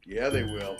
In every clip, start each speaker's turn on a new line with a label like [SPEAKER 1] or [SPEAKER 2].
[SPEAKER 1] Yeah, they will.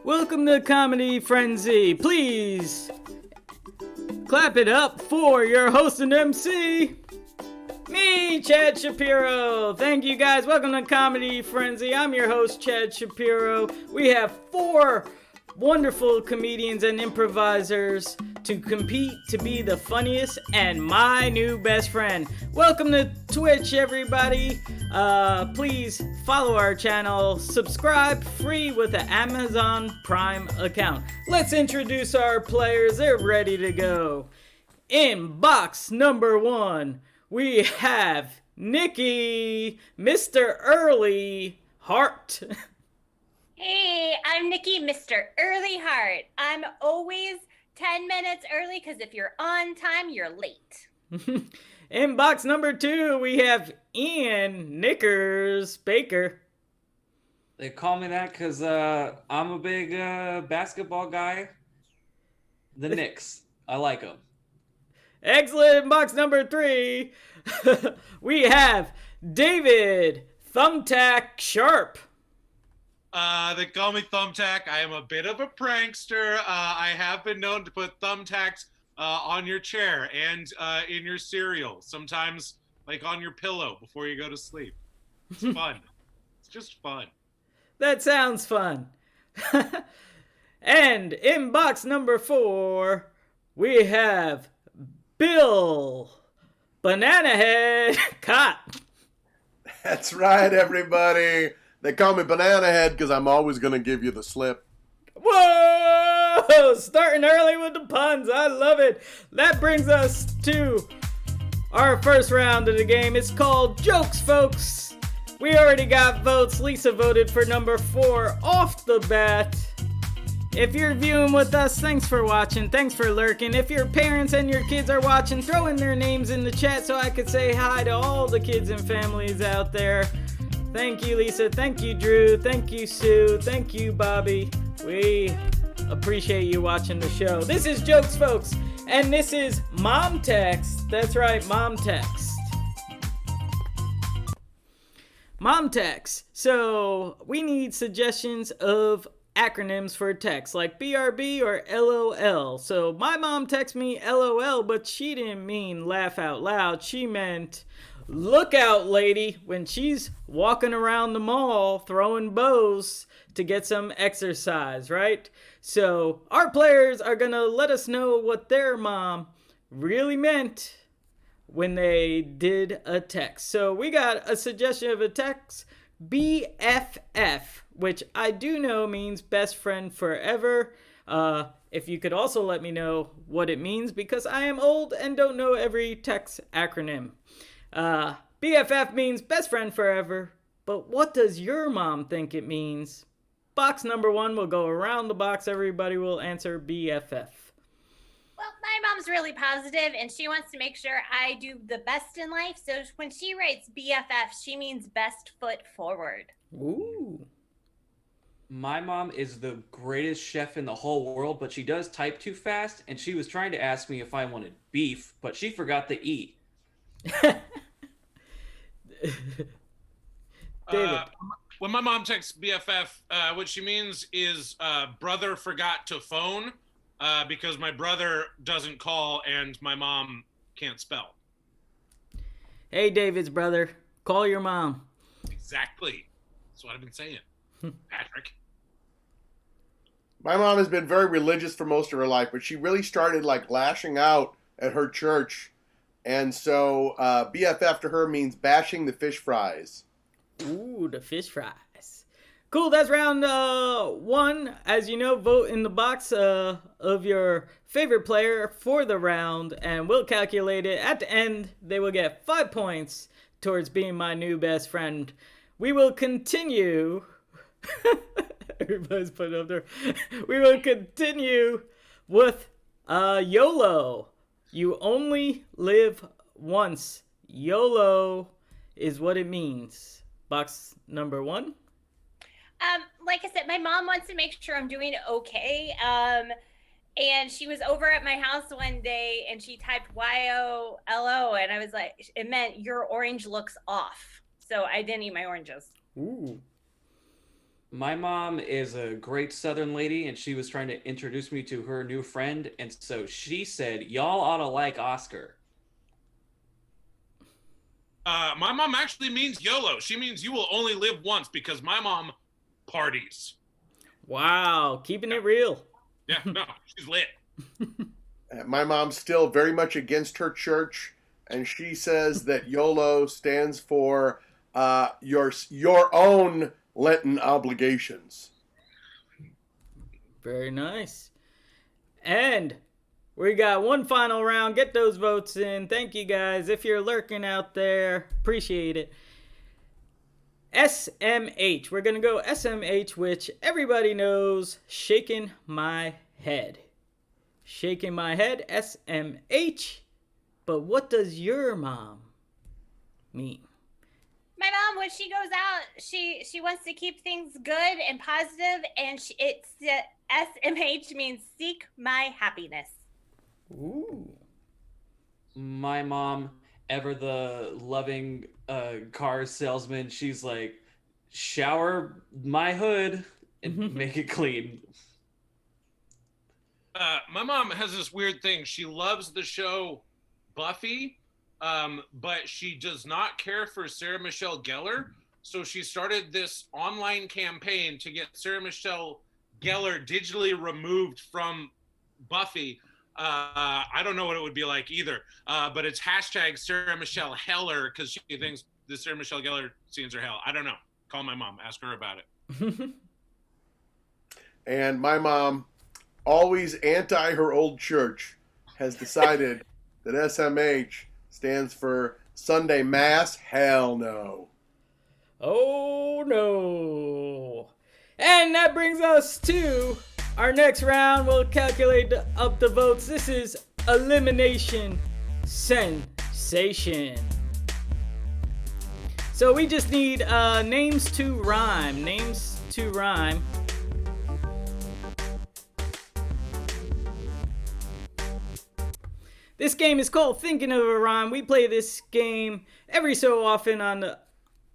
[SPEAKER 2] Welcome to Comedy Friendzy. Please clap it up for your host and MC, me, Chad Shapiro. Thank you guys. Welcome to Comedy Friendzy. I'm your host, Chad Shapiro. We have 4 wonderful comedians and improvisers to compete to be the funniest and my new best friend. Welcome to Twitch, everybody. Please follow our channel, subscribe free with an Amazon Prime account. Let's introduce our players. They're ready to go. In box number 1, we have Niki, Mr. Early Hart.
[SPEAKER 3] Hey, I'm Niki, Mr. Early Heart. I'm always 10 minutes early because if you're on time, you're late.
[SPEAKER 2] In box number 2, we have Ian Knickers Baker.
[SPEAKER 4] They call me that because I'm a big basketball guy. The Knicks. I like them.
[SPEAKER 2] Excellent. In box number 3, we have David Thumbtack Sharp.
[SPEAKER 5] They call me Thumbtack. I am a bit of a prankster. I have been known to put thumbtacks on your chair and in your cereal. Sometimes, like on your pillow before you go to sleep. It's fun. It's just fun.
[SPEAKER 2] That sounds fun. And in box number 4, we have Bill Banana Head Chott.
[SPEAKER 1] That's right, everybody. They call me Banana Head because I'm always going to give you the slip.
[SPEAKER 2] Whoa! Starting early with the puns. I love it. That brings us to our first round of the game. It's called Jokes, folks. We already got votes. Lisa voted for number 4 off the bat. If you're viewing with us, thanks for watching. Thanks for lurking. If your parents and your kids are watching, throw in their names in the chat so I could say hi to all the kids and families out there. Thank you, Lisa. Thank you, Drew. Thank you, Sue. Thank you, Bobby. We appreciate you watching the show. This is Jokes, folks, and this is Mom Text. That's right, Mom Text. Mom Text. So we need suggestions of acronyms for text, like BRB or LOL. So my mom texted me LOL, but she didn't mean laugh out loud. She meant look out, lady, when she's walking around the mall throwing bows to get some exercise, right? So our players are gonna let us know what their mom really meant when they did a text. So we got a suggestion of a text, BFF, which I do know means best friend forever. If you could also let me know what it means, because I am old and don't know every text acronym. BFF means best friend forever, but what does your mom think it means? Box number 1 will go around the box. Everybody will answer BFF.
[SPEAKER 3] Well, my mom's really positive and she wants to make sure I do the best in life. So when she writes BFF, she means best foot forward.
[SPEAKER 2] Ooh.
[SPEAKER 4] My mom is the greatest chef in the whole world, but she does type too fast, and she was trying to ask me if I wanted beef, but she forgot the E.
[SPEAKER 2] David.
[SPEAKER 5] When my mom texts BFF, what she means is brother forgot to phone because my brother doesn't call and my mom can't spell.
[SPEAKER 2] Hey, David's brother. Call your mom.
[SPEAKER 5] Exactly. That's what I've been saying, Patrick.
[SPEAKER 1] My mom has been very religious for most of her life, but she really started like lashing out at her church. And so BFF to her means bashing the fish fries.
[SPEAKER 2] Ooh, the fish fries. Cool, that's round 1. As you know, vote in the box of your favorite player for the round, and we'll calculate it. At the end, they will get 5 points towards being my new best friend. We will continue. Everybody's putting up there. We will continue with YOLO. You only live once. YOLO is what it means. Box number 1.
[SPEAKER 3] Like I said, my mom wants to make sure I'm doing okay. And she was over at my house one day and she typed YOLO and I was like, it meant your orange looks off. So I didn't eat my oranges.
[SPEAKER 2] Ooh.
[SPEAKER 4] My mom is a great Southern lady, and she was trying to introduce me to her new friend, and so she said, y'all ought to like Oscar.
[SPEAKER 5] My mom actually means YOLO. She means you will only live once because my mom parties.
[SPEAKER 2] Wow, keeping it real.
[SPEAKER 5] Yeah, no, she's lit.
[SPEAKER 1] My mom's still very much against her church, and she says that YOLO stands for your own Lenten obligations.
[SPEAKER 2] Very nice. And we got one final round. Get those votes in. Thank you guys. If you're lurking out there, appreciate it. SMH. We're going to go SMH, which everybody knows. Shaking my head. Shaking my head. SMH. But what does your mom mean?
[SPEAKER 3] My mom, when she goes out, she wants to keep things good and positive, and it's SMH means seek my happiness.
[SPEAKER 2] Ooh.
[SPEAKER 4] My mom, ever the loving car salesman, she's like, shower my hood and make it clean.
[SPEAKER 5] My mom has this weird thing. She loves the show Buffy, but she does not care for Sarah Michelle Gellar. So she started this online campaign to get Sarah Michelle Gellar digitally removed from Buffy. I don't know what it would be like either, but it's hashtag Sarah Michelle Heller because she thinks the Sarah Michelle Gellar scenes are hell. I don't know. Call my mom. Ask her about it.
[SPEAKER 1] And my mom, always anti her old church, has decided that SMH stands for Sunday Mass. Hell no.
[SPEAKER 2] Oh no. And that brings us to our next round. We'll calculate up the votes. This is Elimination Sensation. So we just need names to rhyme. Names to rhyme. This game is called Thinking of a Rhyme. We play this game every so often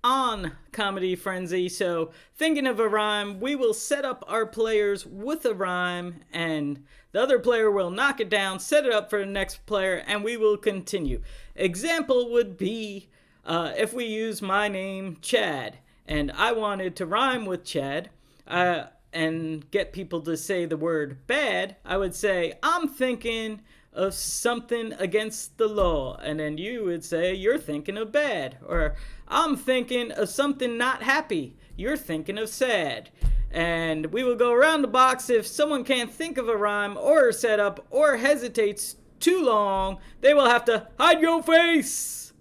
[SPEAKER 2] on Comedy Friendzy. So, thinking of a rhyme, we will set up our players with a rhyme, and the other player will knock it down, set it up for the next player, and we will continue. Example would be if we use my name, Chad, and I wanted to rhyme with Chad and get people to say the word bad, I would say, I'm thinking of something against the law, and then you would say you're thinking of bad, or I'm thinking of something not happy, you're thinking of sad. And we will go around the box. If someone can't think of a rhyme or setup or hesitates too long, they will have to hide your face,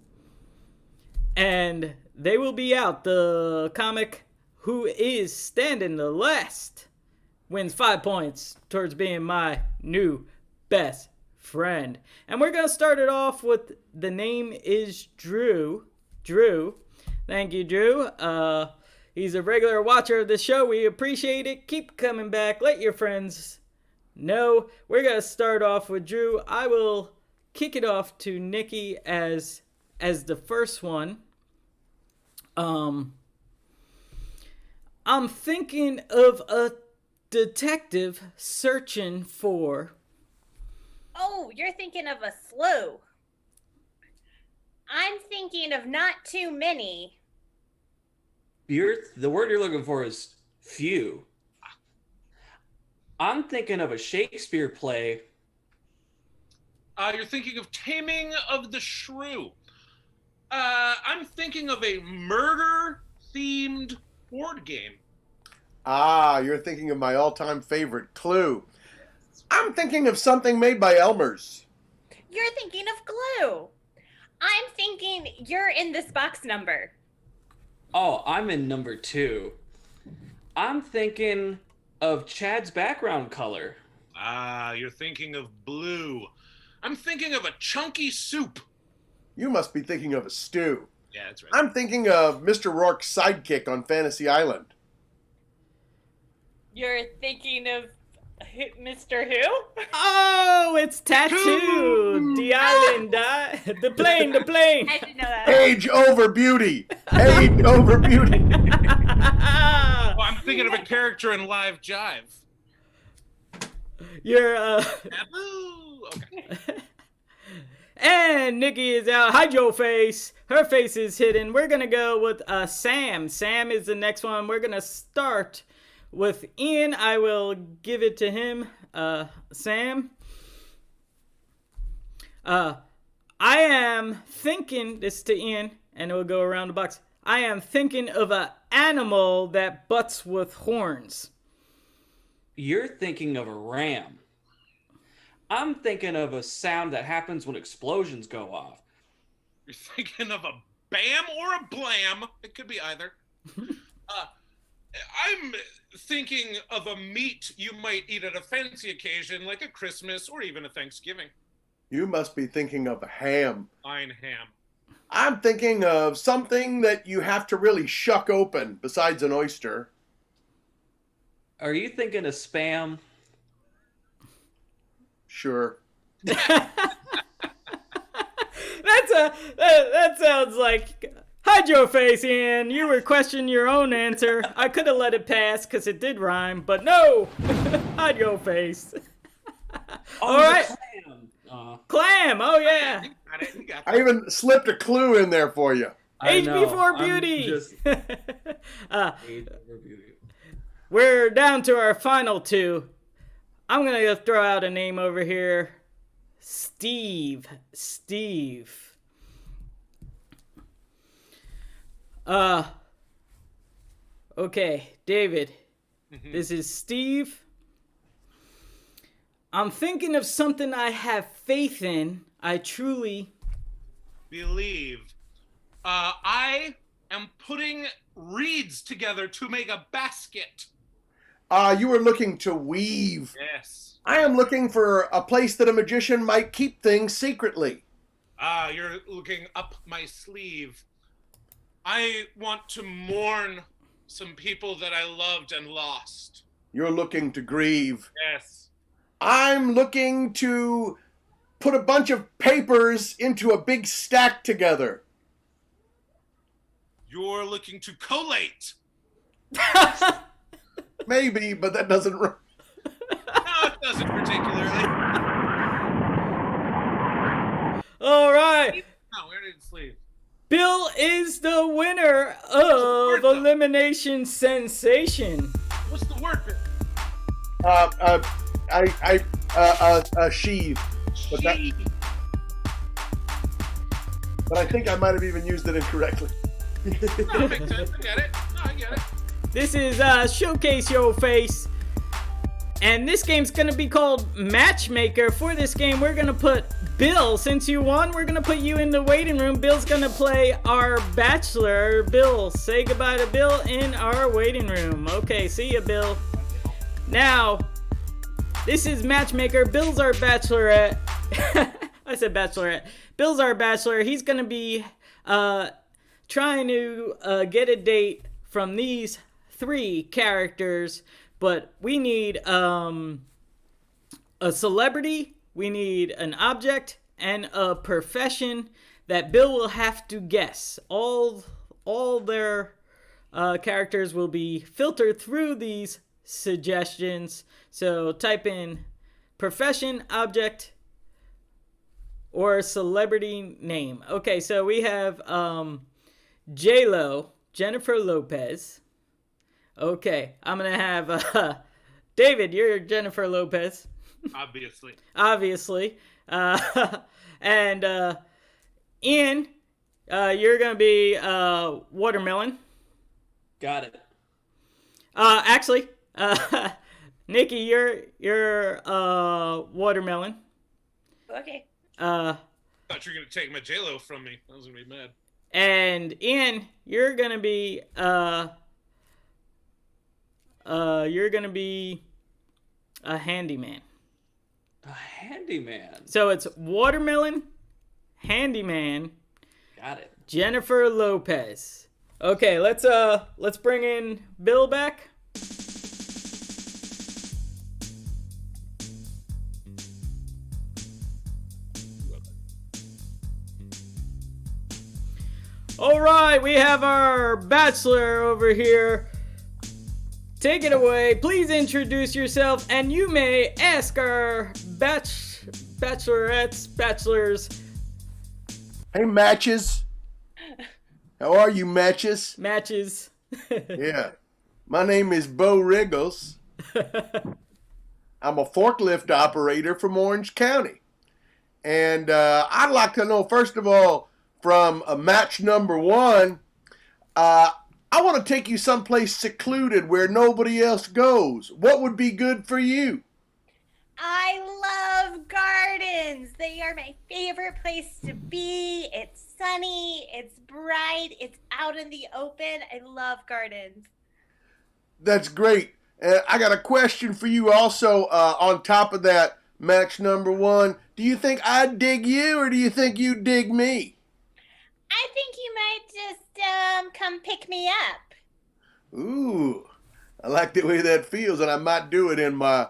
[SPEAKER 2] and they will be out. The comic who is standing the last wins 5 points towards being my new best friend. And we're going to start it off with the name is Drew. Drew. Thank you, Drew. He's a regular watcher of the show. We appreciate it. Keep coming back. Let your friends know. We're going to start off with Drew. I will kick it off to Niki as the first one. I'm thinking of a detective searching for...
[SPEAKER 3] Oh, you're thinking of a slew. I'm thinking of not too many.
[SPEAKER 4] The word you're looking for is few. I'm thinking of a Shakespeare play.
[SPEAKER 5] You're thinking of Taming of the Shrew. I'm thinking of a murder-themed board game.
[SPEAKER 1] You're thinking of my all-time favorite, Clue. I'm thinking of something made by Elmer's.
[SPEAKER 3] You're thinking of glue. I'm thinking you're in this box number.
[SPEAKER 4] Oh, I'm in number 2. I'm thinking of Chad's background color.
[SPEAKER 5] You're thinking of blue. I'm thinking of a chunky soup.
[SPEAKER 1] You must be thinking of a stew.
[SPEAKER 5] Yeah, that's right.
[SPEAKER 1] I'm thinking of Mr. Rourke's sidekick on Fantasy Island.
[SPEAKER 3] You're thinking of Mr. Who?
[SPEAKER 2] Oh, it's Tattoo. The island, the plane.
[SPEAKER 3] I didn't know that.
[SPEAKER 1] Age over beauty. Age over beauty.
[SPEAKER 5] Well, I'm thinking of a character in Live Jive.
[SPEAKER 2] You're,
[SPEAKER 5] Taboo. Okay.
[SPEAKER 2] And Nikki is out. Hide your face. Her face is hidden. We're going to go with Sam. Sam is the next one. We're going to start with Ian. I will give it to him. Sam. I am thinking, this is to Ian, and it will go around the box. I am thinking of an animal that butts with horns.
[SPEAKER 4] You're thinking of a ram. I'm thinking of a sound that happens when explosions go off.
[SPEAKER 5] You're thinking of a bam or a blam. It could be either. I'm thinking of a meat you might eat at a fancy occasion, like a Christmas or even a Thanksgiving.
[SPEAKER 1] You must be thinking of a ham.
[SPEAKER 5] Fine ham.
[SPEAKER 1] I'm thinking of something that you have to really shuck open besides an oyster.
[SPEAKER 4] Are you thinking of spam?
[SPEAKER 1] Sure.
[SPEAKER 2] That sounds like... Hide your face, Ian. You were questioning your own answer. I could have let it pass because it did rhyme, but no. Hide your face. All right.
[SPEAKER 4] Clam.
[SPEAKER 2] Clam. Oh, yeah.
[SPEAKER 5] You got it. You got
[SPEAKER 1] I
[SPEAKER 5] that.
[SPEAKER 1] even slipped a clue in there for you.
[SPEAKER 4] I
[SPEAKER 2] Age
[SPEAKER 4] know,
[SPEAKER 2] before
[SPEAKER 4] I'm
[SPEAKER 2] beauty.
[SPEAKER 4] just- Age before beauty.
[SPEAKER 2] We're down to our final two. I'm going to throw out a name over here. Steve. Okay, David. This is Steve. I'm thinking of something I have faith in. I truly
[SPEAKER 5] Believe. I am putting reeds together to make a basket.
[SPEAKER 1] You were looking to weave.
[SPEAKER 5] Yes.
[SPEAKER 1] I am looking for a place that a magician might keep things secretly.
[SPEAKER 5] You're looking up my sleeve. I want to mourn some people that I loved and lost.
[SPEAKER 1] You're looking to grieve.
[SPEAKER 5] Yes.
[SPEAKER 1] I'm looking to put a bunch of papers into a big stack together.
[SPEAKER 5] You're looking to collate.
[SPEAKER 1] Maybe, but that doesn't...
[SPEAKER 5] No, it doesn't particularly.
[SPEAKER 2] All right.
[SPEAKER 5] No, where did it sleep?
[SPEAKER 2] Bill is the winner of Elimination Sensation.
[SPEAKER 5] What's the word?
[SPEAKER 1] Sheave. But that-
[SPEAKER 5] Gee.
[SPEAKER 1] But I think I might have even used it incorrectly.
[SPEAKER 5] No, it makes sense. I get it. No, I get it.
[SPEAKER 2] This is Showcase Your Face. And this game's gonna be called Matchmaker. For this game, we're gonna put Bill. Since you won, we're gonna put you in the waiting room. Bill's gonna play our bachelor. Bill, say goodbye to Bill in our waiting room. Okay, see ya, Bill. Now, this is Matchmaker. Bill's our bachelorette. I said Bachelorette. Bill's our bachelor. He's gonna be trying to get a date from these 3 characters, but we need a celebrity, we need an object, and a profession that Bill will have to guess. All their characters will be filtered through these suggestions. So type in profession, object, or celebrity name. Okay, so we have J-Lo, Jennifer Lopez. Okay, I'm gonna have David, you're Jennifer Lopez.
[SPEAKER 5] Obviously.
[SPEAKER 2] Obviously. And Ian, you're gonna be Watermelon.
[SPEAKER 4] Got it.
[SPEAKER 2] Actually, Nikki, you're Watermelon.
[SPEAKER 3] Okay.
[SPEAKER 5] I thought you were gonna take my J-Lo from me. I was gonna be mad.
[SPEAKER 2] And Ian, you're gonna be a handyman.
[SPEAKER 4] A handyman.
[SPEAKER 2] So it's Watermelon, Handyman,
[SPEAKER 4] Got it.
[SPEAKER 2] Jennifer Lopez. Okay, let's bring in Bill back. All right, we have our bachelor over here. Take it away. Please introduce yourself, and you may ask our bachelors.
[SPEAKER 1] Hey, Matches. How are you, Matches?
[SPEAKER 2] Matches.
[SPEAKER 1] Yeah. My name is Bo Riggles. I'm a forklift operator from Orange County. And I'd like to know, first of all, from match number 1, I want to take you someplace secluded where nobody else goes. What would be good for you?
[SPEAKER 3] I love gardens. They are my favorite place to be. It's sunny, it's bright, it's out in the open. I love gardens.
[SPEAKER 1] That's great. I got a question for you also on top of that, match number 1. Do you think I'd dig you, or do you think you'd dig me?
[SPEAKER 3] I think you might just come pick me up.
[SPEAKER 1] Ooh, I like the way that feels, and I might do it in my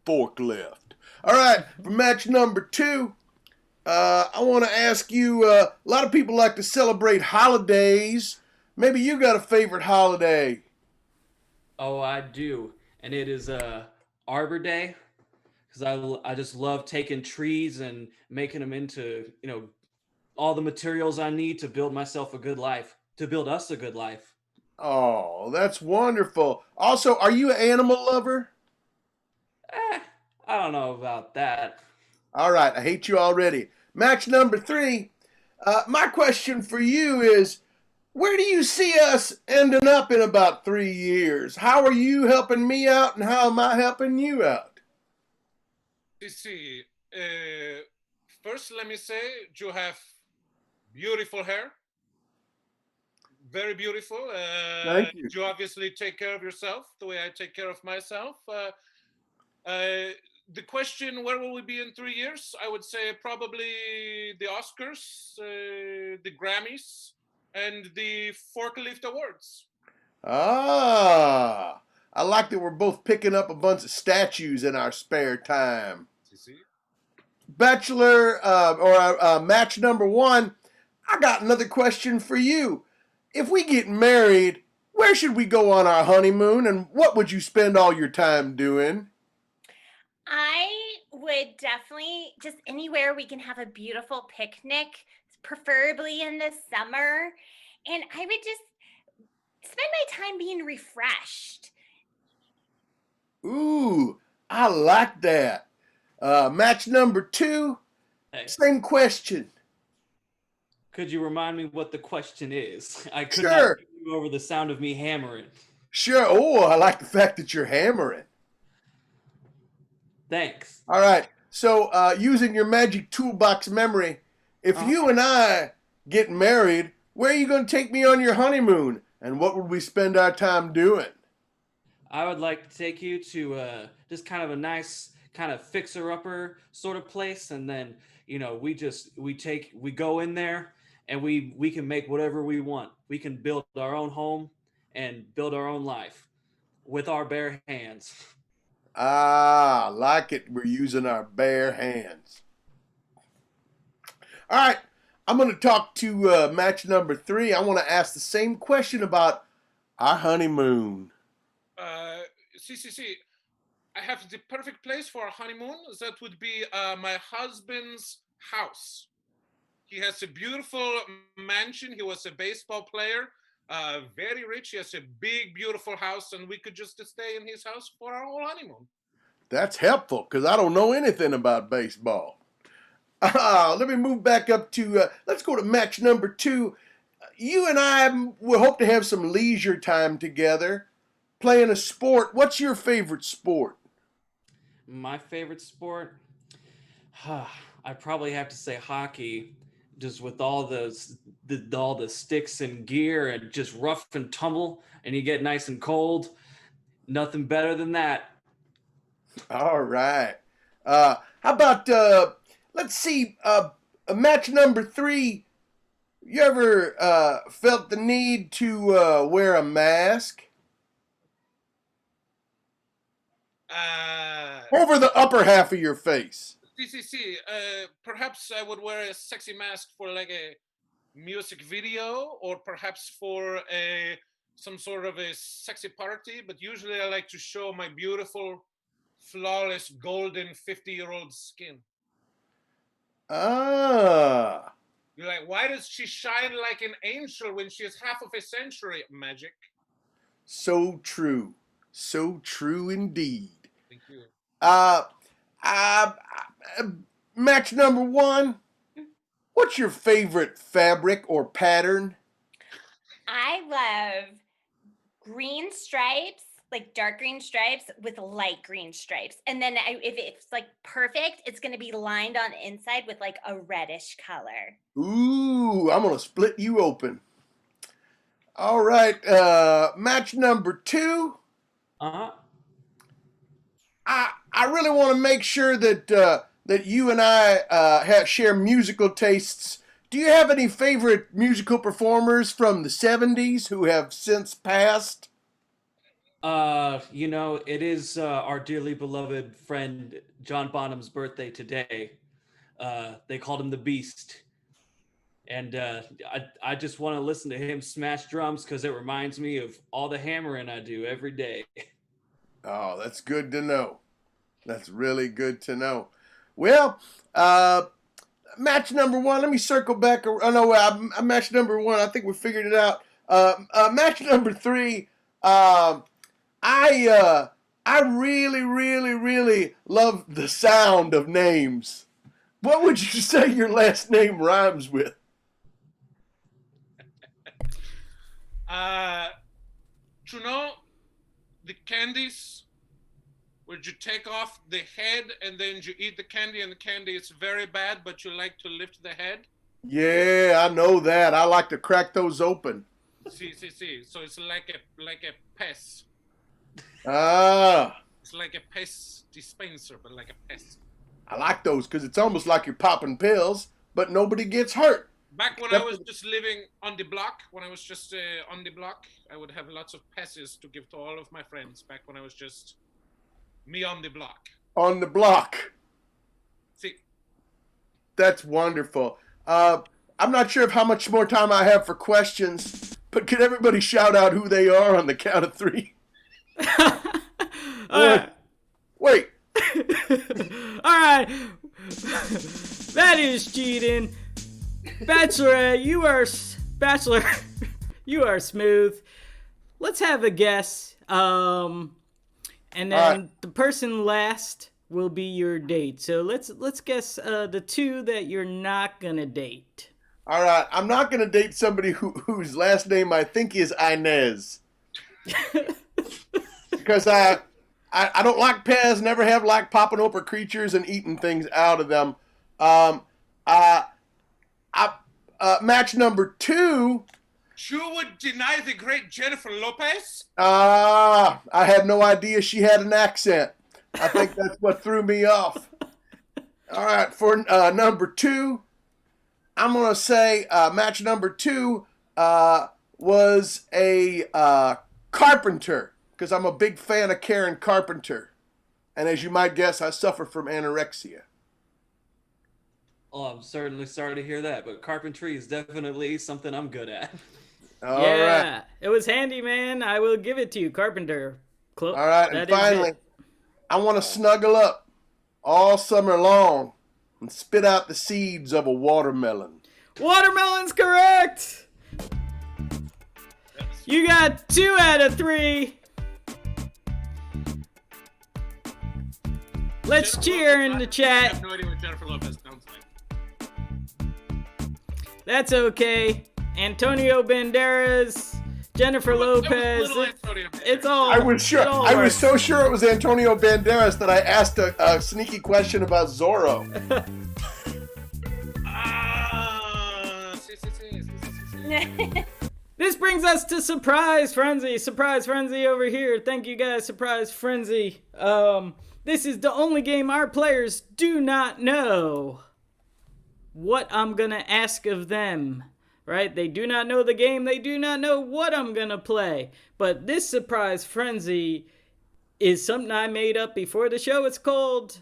[SPEAKER 1] forklift. All right, for match number 2, I want to ask you, a lot of people like to celebrate holidays. Maybe you got a favorite holiday.
[SPEAKER 4] Oh, I do, and it is Arbor Day, because I just love taking trees and making them into all the materials I need to build myself a good life, to build us a good life.
[SPEAKER 1] Oh, that's wonderful. Also, are you an animal lover?
[SPEAKER 4] I don't know about that.
[SPEAKER 1] All right, I hate you already. Match number 3, my question for you is, where do you see us ending up in about 3 years? How are you helping me out, and how am I helping you out?
[SPEAKER 5] You see, first let me say you have beautiful hair. Very beautiful.
[SPEAKER 1] Thank you.
[SPEAKER 5] You obviously take care of yourself the way I take care of myself. The question, where will we be in 3 years? I would say probably the Oscars, the Grammys, and the Forklift Awards.
[SPEAKER 1] Ah, I like that we're both picking up a bunch of statues in our spare time.
[SPEAKER 5] You see?
[SPEAKER 1] Bachelor, or match number 1, I got another question for you. If we get married, where should we go on our honeymoon, and what would you spend all your time doing?
[SPEAKER 3] I would definitely just anywhere we can have a beautiful picnic, preferably in the summer. And I would just spend my time being refreshed.
[SPEAKER 1] Ooh, I like that. Match number 2,
[SPEAKER 4] Hey,
[SPEAKER 1] same question.
[SPEAKER 4] could you remind me what the question is? I could
[SPEAKER 1] Sure.
[SPEAKER 4] not hear you over the sound of me hammering.
[SPEAKER 1] Sure. Oh, I like the fact that you're hammering.
[SPEAKER 4] Thanks.
[SPEAKER 1] All right. So, using your magic toolbox memory, if you and I get married, where are you going to take me on your honeymoon? And what would we spend our time doing?
[SPEAKER 4] I would like to take you to just kind of a nice kind of fixer upper sort of place, and then we go in there and we can make whatever we want. We can build our own home and build our own life with our bare hands.
[SPEAKER 1] Ah, like it. We're using our bare hands. All right. I'm going to talk to match number 3. I want to ask the same question about our honeymoon.
[SPEAKER 5] See, I have the perfect place for a honeymoon. That would be my husband's house. He has a beautiful mansion. He was a baseball player, very rich. He has a big, beautiful house, and we could just stay in his house for our whole honeymoon.
[SPEAKER 1] That's helpful because I don't know anything about baseball. Let me move back up to, let's go to match number 2. You and I will hope to have some leisure time together playing a sport. What's your favorite sport?
[SPEAKER 4] My favorite sport? I probably have to say hockey, just with all the sticks and gear and just rough and tumble, and you get nice and cold. Nothing better than that.
[SPEAKER 1] All right. How about, let's see, match number 3. You ever felt the need to wear a mask? Over the upper half of your face.
[SPEAKER 5] Perhaps I would wear a sexy mask for like a music video, or perhaps for some sort of a sexy party. But usually I like to show my beautiful, flawless, golden 50-year-old skin.
[SPEAKER 1] Ah.
[SPEAKER 5] You're like, why does she shine like an angel when she is half of a century? Magic.
[SPEAKER 1] So true. So true indeed.
[SPEAKER 5] Thank you.
[SPEAKER 1] Match number 1. What's your favorite fabric or pattern?
[SPEAKER 3] I love green stripes, like dark green stripes with light green stripes. And then if it's like perfect, it's going to be lined on the inside with like a reddish color.
[SPEAKER 1] Ooh, I'm going to split you open. All right, match number 2.
[SPEAKER 4] Uh-huh.
[SPEAKER 1] I really want to make sure that that you and I share musical tastes. Do you have any favorite musical performers from the 70s who have since passed?
[SPEAKER 4] It is our dearly beloved friend John Bonham's birthday today. They called him the Beast. And I just want to listen to him smash drums because it reminds me of all the hammering I do every day.
[SPEAKER 1] Oh, that's good to know. That's really good to know. Well, match number 1. Let me circle back. Oh no, match number 1. I think we figured it out. Match number 3. I really, really, really love the sound of names. What would you say your last name rhymes with?
[SPEAKER 5] The candies, where you take off the head and then you eat the candy, and the candy is very bad, but you like to lift the head.
[SPEAKER 1] Yeah, I know that. I like to crack those open.
[SPEAKER 5] See. So it's like a pest.
[SPEAKER 1] Ah.
[SPEAKER 5] It's like a pest dispenser, but like a pest.
[SPEAKER 1] I like those because it's almost like you're popping pills, but nobody gets hurt.
[SPEAKER 5] Back when I was just living on the block, I would have lots of passes to give to all of my friends. Back when I was just me on the block.
[SPEAKER 1] On the block.
[SPEAKER 5] See.
[SPEAKER 1] That's wonderful. I'm not sure of how much more time I have for questions, but could everybody shout out who they are on the count of 3? Wait.
[SPEAKER 2] All right. That is cheating. Bachelorette, you are smooth. Let's have a guess. And then the person last will be your date. So let's guess the 2 that you're not gonna date.
[SPEAKER 1] All right, I'm not gonna date somebody whose last name I think is Inez. Because I don't like pets, never have liked popping open creatures and eating things out of them. Match number 2.
[SPEAKER 5] You would deny the great Jennifer Lopez?
[SPEAKER 1] I had no idea she had an accent. I think that's what threw me off. All right, for number 2, I'm going to say match number 2 was a carpenter, because I'm a big fan of Karen Carpenter. And as you might guess, I suffer from anorexia.
[SPEAKER 4] Oh, I'm certainly sorry to hear that, but carpentry is definitely something I'm good at.
[SPEAKER 1] All
[SPEAKER 2] Yeah,
[SPEAKER 1] right.
[SPEAKER 2] it was Handyman. I will give it to you, Carpenter.
[SPEAKER 1] All right, and
[SPEAKER 2] That is
[SPEAKER 1] finally,
[SPEAKER 2] it.
[SPEAKER 1] I want to snuggle up all summer long and spit out the seeds of a watermelon.
[SPEAKER 2] Watermelon's correct. You got 2 out of 3. Let's cheer in the
[SPEAKER 5] I
[SPEAKER 2] chat.
[SPEAKER 5] have no idea what Jennifer Lopez sounds like.
[SPEAKER 2] That's okay. Antonio Banderas, Jennifer Lopez. It's all.
[SPEAKER 1] I was sure.
[SPEAKER 2] it all
[SPEAKER 1] I was
[SPEAKER 2] works.
[SPEAKER 1] so sure it was Antonio Banderas that I asked a sneaky question about Zorro.
[SPEAKER 2] This brings us to Surprise Frenzy. Surprise Frenzy over here. Thank you guys, Surprise Frenzy. This is the only game our players do not know what I'm gonna ask of them. Right? They do not know the game. They do not know what I'm gonna play. But this Surprise Frenzy is something I made up before the show. It's called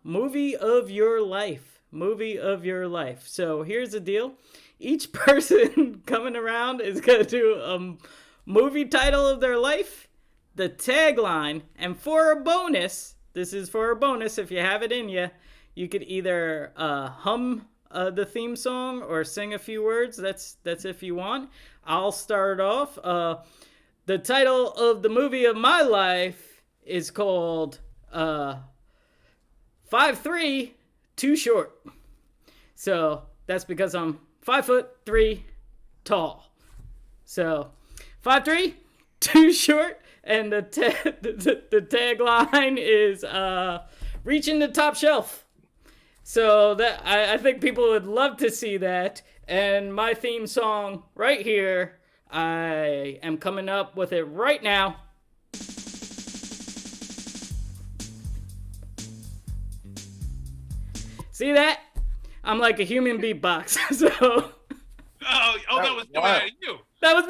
[SPEAKER 2] Movie of Your Life. Movie of Your Life. So here's the deal. Each person coming around is going to do a movie title of their life, the tagline, and for a bonus, this is for a bonus if you have it in you, you could either hum the theme song or sing a few words. That's if you want. I'll start off. The title of the movie of my life is called 5'3", Too Short. So that's because I'm 5'3" tall. So 5'3", Too Short, and the tagline is reaching the top shelf. So that I think people would love to see that. And my theme song right here, I am coming up with it right now. See that? I'm like a human beatbox. So
[SPEAKER 5] that was coming out of you.
[SPEAKER 2] that was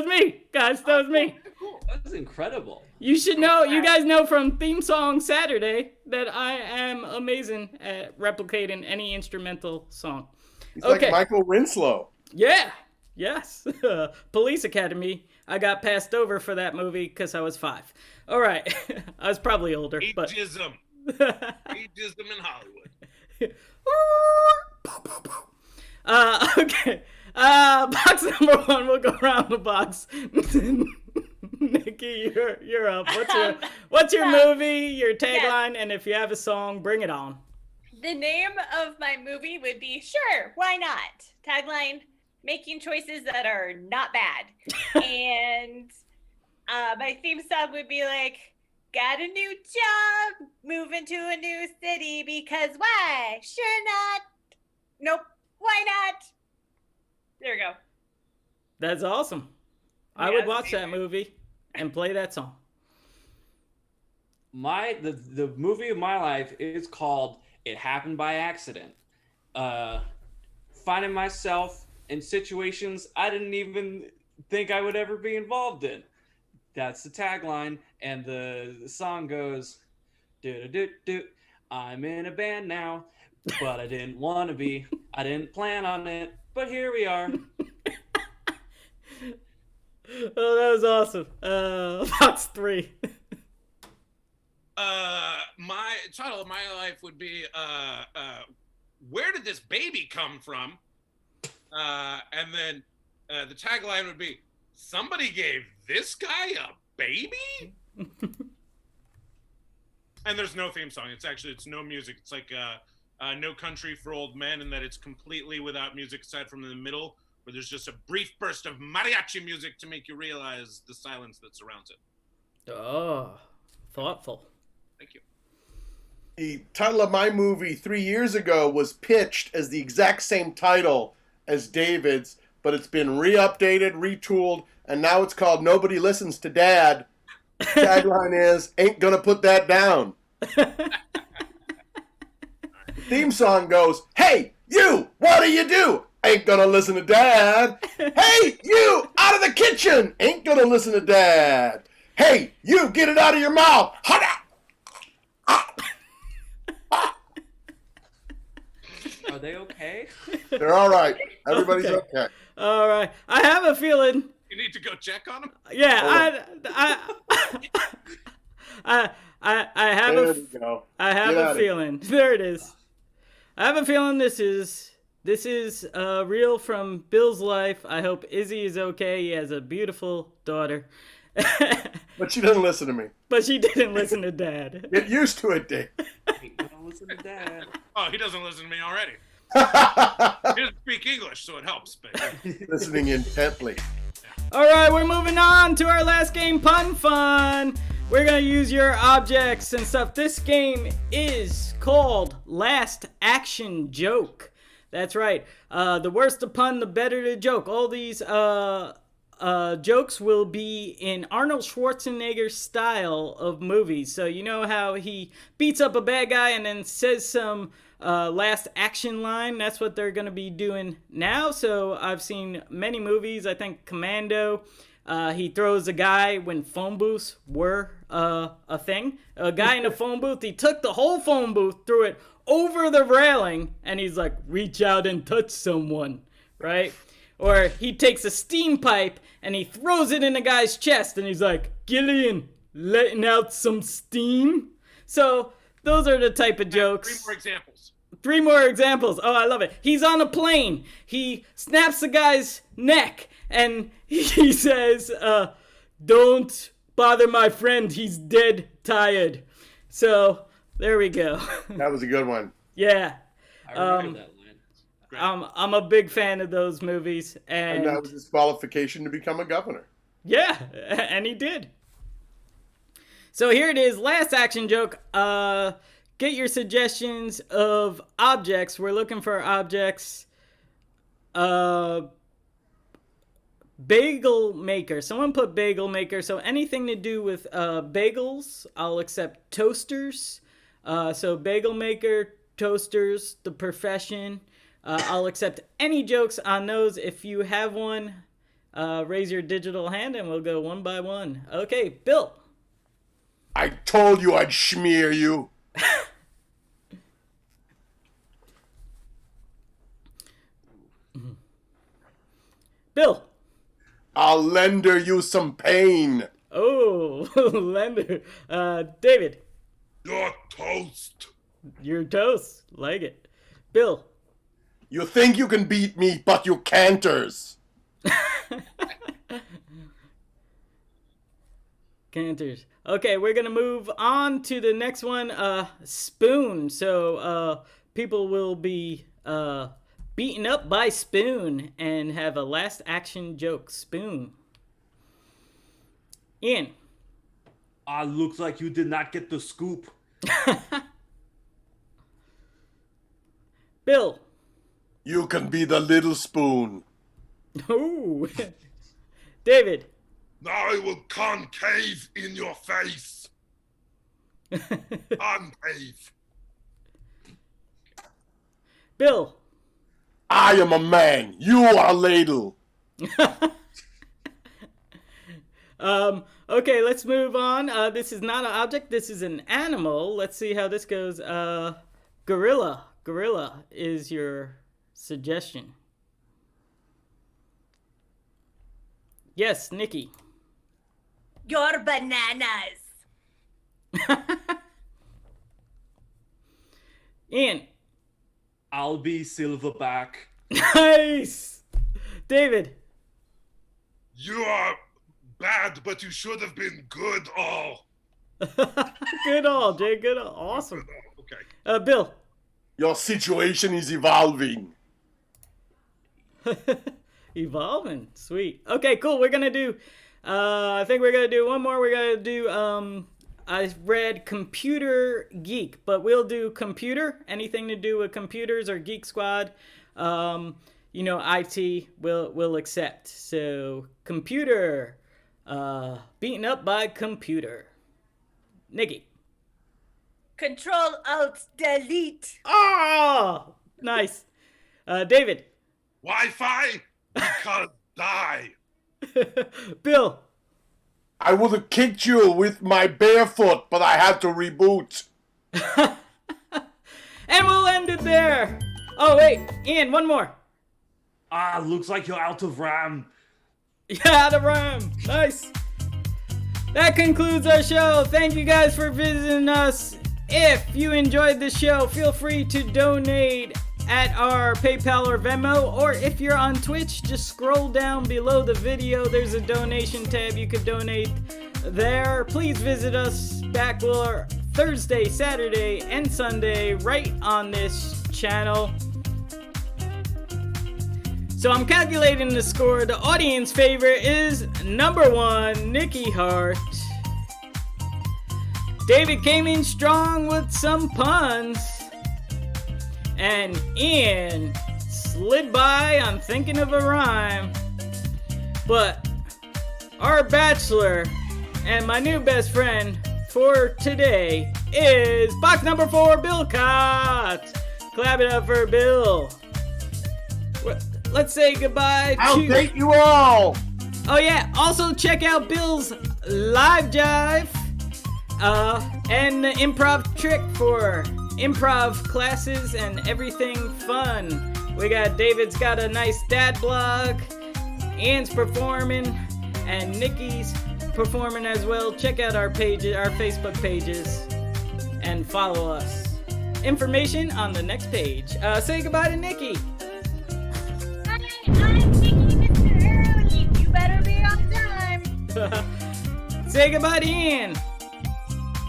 [SPEAKER 2] me, guys. That was me.
[SPEAKER 4] Cool. That's incredible.
[SPEAKER 2] You should know. You guys know from Theme Song Saturday that I am amazing at replicating any instrumental song.
[SPEAKER 1] He's
[SPEAKER 2] Okay.
[SPEAKER 1] like Michael Winslow.
[SPEAKER 2] Yeah. Yes. Police Academy. I got passed over for that movie because I was 5. All right. I was probably older, but.
[SPEAKER 5] Ageism. Ageism in Hollywood.
[SPEAKER 2] Okay. Box number 1. We'll go around the box. Nikki, you're up. What's your movie, your tagline, and if you have a song, bring it on.
[SPEAKER 3] The name of my movie would be Sure, Why Not? Tagline, making choices that are not bad. And my theme song would be like, got a new job, moving to a new city, because why? Sure not. Nope. Why not? There we go.
[SPEAKER 2] That's awesome. I would watch that movie and play that song.
[SPEAKER 4] The movie of my life is called It Happened by Accident. Finding myself in situations I didn't even think I would ever be involved in. That's the tagline, and the song goes, do-do-do-do, I'm in a band now, but I didn't want to be. I didn't plan on it, but here we are.
[SPEAKER 2] Oh, that was awesome. Box 3.
[SPEAKER 5] My title of my life would be Where Did This Baby Come From? And then the tagline would be, somebody gave this guy a baby? And there's no theme song. It's no music. It's like No Country for Old Men, in that it's completely without music aside from in the middle, where there's just a brief burst of mariachi music to make you realize the silence that surrounds it.
[SPEAKER 2] Oh, thoughtful.
[SPEAKER 5] Thank you.
[SPEAKER 1] The title of my movie 3 years ago was pitched as the exact same title as David's, but it's been re-updated, retooled, and now it's called Nobody Listens to Dad. Tagline is, ain't gonna put that down. Theme song goes, "Hey, you, what do you do? Ain't gonna listen to Dad. Hey, you, out of the kitchen. Ain't gonna listen to Dad. Hey, you, get it out of your mouth.
[SPEAKER 4] Are they okay?
[SPEAKER 1] They're all right. Everybody's okay.
[SPEAKER 2] All right. I have a feeling.
[SPEAKER 5] You need to go check on them.
[SPEAKER 2] Yeah, I have
[SPEAKER 1] There
[SPEAKER 2] a
[SPEAKER 1] we go.
[SPEAKER 2] I have
[SPEAKER 1] Get
[SPEAKER 2] a
[SPEAKER 1] at it.
[SPEAKER 2] feeling. There it is. I have a feeling this is real from Bill's life. I hope Izzy is okay. He has a beautiful daughter.
[SPEAKER 1] But she doesn't listen to me.
[SPEAKER 2] But she didn't listen to Dad.
[SPEAKER 1] Get used to it, Dave.
[SPEAKER 4] Ain't gonna listen to Dad.
[SPEAKER 5] Oh, he doesn't listen to me already. He doesn't speak English, so it helps. But
[SPEAKER 1] Listening intently.
[SPEAKER 2] All right, we're moving on to our last game, Pun Fun. We're going to use your objects and stuff. This game is called Last Action Joke. That's right. The worse the pun, the better the joke. All these jokes will be in Arnold Schwarzenegger style of movies. So you know how he beats up a bad guy and then says some last action line? That's what they're going to be doing now. So I've seen many movies. I think Commando. He throws a guy when phone booths were a thing. A guy in a phone booth, he took the whole phone booth, threw it over the railing, and he's like, reach out and touch someone, right? Or he takes a steam pipe and he throws it in a guy's chest, and he's like, Gillian, letting out some steam? So those are the type of jokes.
[SPEAKER 5] 3 more examples.
[SPEAKER 2] 3 more examples. Oh, I love it. He's on a plane. He snaps the guy's neck and he says, don't bother my friend. He's dead tired. So there we go.
[SPEAKER 1] That was a good one.
[SPEAKER 2] Yeah.
[SPEAKER 4] I remember that line.
[SPEAKER 5] Great.
[SPEAKER 2] I'm a big fan of those movies.
[SPEAKER 1] And that was his qualification to become a governor.
[SPEAKER 2] Yeah, and he did. So here it is, last action joke. Get your suggestions of objects. We're looking for objects. Bagel maker. Someone put bagel maker. So anything to do with bagels, I'll accept toasters. So bagel maker, toasters, the profession. I'll accept any jokes on those. If you have one, raise your digital hand and we'll go one by one. Okay, Bill.
[SPEAKER 1] I told you I'd smear you.
[SPEAKER 2] Bill.
[SPEAKER 1] I'll lender you some pain.
[SPEAKER 2] Oh, lender. David.
[SPEAKER 6] You're toast.
[SPEAKER 2] Your toast. Like it. Bill.
[SPEAKER 1] You think you can beat me, but you canters.
[SPEAKER 2] Canters. Okay, we're gonna move on to the next one. Spoon. So people will be beaten up by Spoon and have a last action joke. Spoon. Ian.
[SPEAKER 4] Looks like you did not get the scoop.
[SPEAKER 2] Bill.
[SPEAKER 1] You can be the little spoon.
[SPEAKER 2] Ooh. David.
[SPEAKER 6] Now I will concave in your face. Concave.
[SPEAKER 2] Bill.
[SPEAKER 1] I am a man. You are a ladle.
[SPEAKER 2] Okay, let's move on. This is not an object. This is an animal. Let's see how this goes. Gorilla. Gorilla is your suggestion. Yes, Nikki.
[SPEAKER 3] Your bananas.
[SPEAKER 2] Ian.
[SPEAKER 4] I'll be Silverback.
[SPEAKER 2] Nice. David.
[SPEAKER 6] You are bad, but you should have been good. Oh.
[SPEAKER 2] Good all, Jay. Good all. Awesome.
[SPEAKER 6] Okay.
[SPEAKER 2] Bill.
[SPEAKER 1] Your situation is evolving.
[SPEAKER 2] Evolving. Sweet. Okay, cool. We're gonna do I think we're gonna do one more. We're gonna do I read computer geek, but we'll do computer, anything to do with computers or Geek Squad. IT will accept. So computer, beaten up by computer. Nikki.
[SPEAKER 3] Control Alt Delete.
[SPEAKER 2] Oh, nice. David.
[SPEAKER 6] Wi-Fi? Because die.
[SPEAKER 2] Bill.
[SPEAKER 1] I would have kicked you with my bare foot, but I had to reboot.
[SPEAKER 2] And we'll end it there. Oh, wait. Ian, one more.
[SPEAKER 4] Looks like you're out of RAM.
[SPEAKER 2] Yeah, the rhyme. Nice. That concludes our show. Thank you guys for visiting us. If you enjoyed the show, feel free to donate at our PayPal or Venmo, or if you're on Twitch, just scroll down below the video. There's a donation tab. You could donate there. Please visit us back Thursday, Saturday, and Sunday right on this channel. So I'm calculating the score. The audience favorite is number 1, Niki Hart. David came in strong with some puns. And Ian slid by on thinking of a rhyme. But our bachelor and my new best friend for today is box number 4, Bill Chott. Clap it up for Bill. Let's say goodbye.
[SPEAKER 1] I'll date you all.
[SPEAKER 2] Oh yeah, also check out Bill's live jive and the improv trick for improv classes and everything fun. We got David's got a nice dad blog, Ian's performing, and Niki's performing as well. Check out our pages, our Facebook pages, and follow us. Information on the next page. Say goodbye to Niki.
[SPEAKER 3] I'm Niki, Mr. Early. You better be on time.
[SPEAKER 2] Say goodbye to Ian.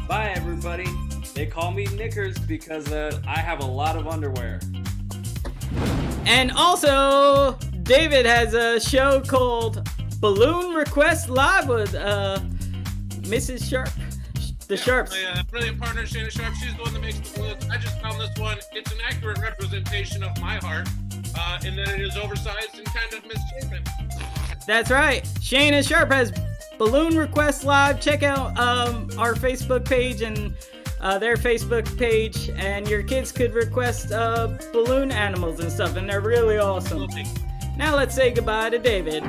[SPEAKER 4] Bye, everybody. They call me Knickers because I have a lot of underwear.
[SPEAKER 2] And also, David has a show called Balloon Request Live with Mrs. Sharp. The Sharps.
[SPEAKER 5] My brilliant partner, Shayna Sharp, she's the one that makes the balloons. I just found this one. It's an accurate representation of my heart, in that it is oversized and kind of misshapen.
[SPEAKER 2] That's right. Shayna Sharp has Balloon Request Live. Check out our Facebook page and their Facebook page, and your kids could request balloon animals and stuff, and they're really awesome. Now let's say goodbye to David.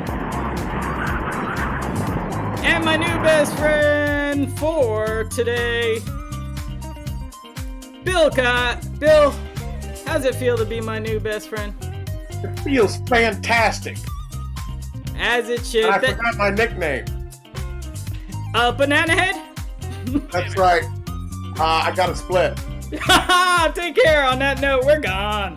[SPEAKER 2] And my new best friend for today, Bill Chott. Bill, how's it feel to be my new best friend?
[SPEAKER 1] It feels fantastic.
[SPEAKER 2] As it should.
[SPEAKER 1] And I forgot my nickname.
[SPEAKER 2] Banana Head?
[SPEAKER 1] That's right. I got a split.
[SPEAKER 2] Take care. On that note, we're gone.